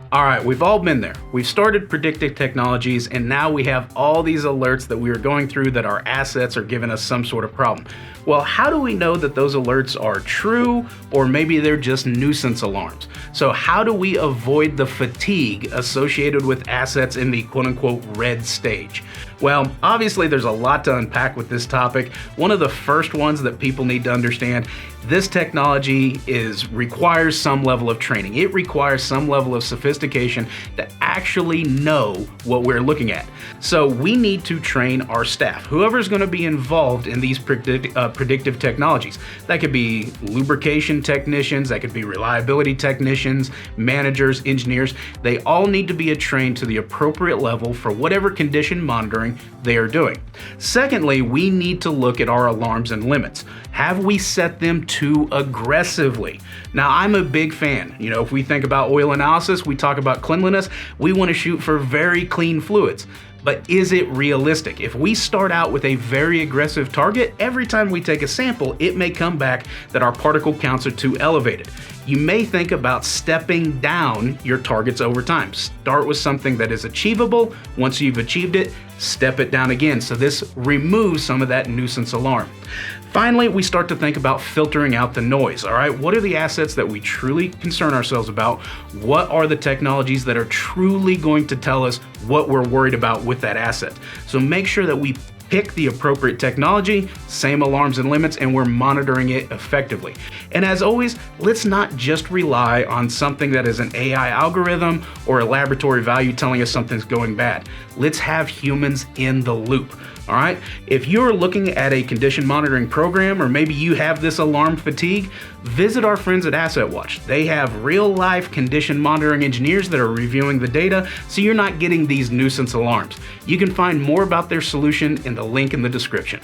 All right, we've all been there. We've started predictive technologies, and now we have all these alerts that we are going through that our assets are giving us some sort of problem. Well, how do we know that those alerts are true, or maybe they're just nuisance alarms? So how do we avoid the fatigue associated with assets in the quote-unquote red stage? Well, obviously there's a lot to unpack with this topic. One of the first ones that people need to understand, this technology requires some level of training. It requires some level of sophistication to actually know what we're looking at. So we need to train our staff, whoever's going to be involved in these predictive technologies. That could be lubrication technicians, that could be reliability technicians, managers, engineers. They all need to be trained to the appropriate level for whatever condition monitoring they are doing. Secondly, we need to look at our alarms and limits. Have we set them too aggressively? Now, I'm a big fan. If we think about oil analysis, we talk about cleanliness. We want to shoot for very clean fluids. But is it realistic? If we start out with a very aggressive target, every time we take a sample, it may come back that our particle counts are too elevated. You may think about stepping down your targets over time. Start with something that is achievable. Once you've achieved it, step it down again. So this removes some of that nuisance alarm. Finally, we start to think about filtering out the noise, all right? What are the assets that we truly concern ourselves about? What are the technologies that are truly going to tell us what we're worried about with that asset? So make sure that we pick the appropriate technology, same alarms and limits, and we're monitoring it effectively. And as always, let's not just rely on something that is an AI algorithm or a laboratory value telling us something's going bad. Let's have humans in the loop. All right. If you're looking at a condition monitoring program, or maybe you have this alarm fatigue, visit our friends at AssetWatch. They have real life condition monitoring engineers that are reviewing the data, so you're not getting these nuisance alarms. You can find more about their solution in the link in the description.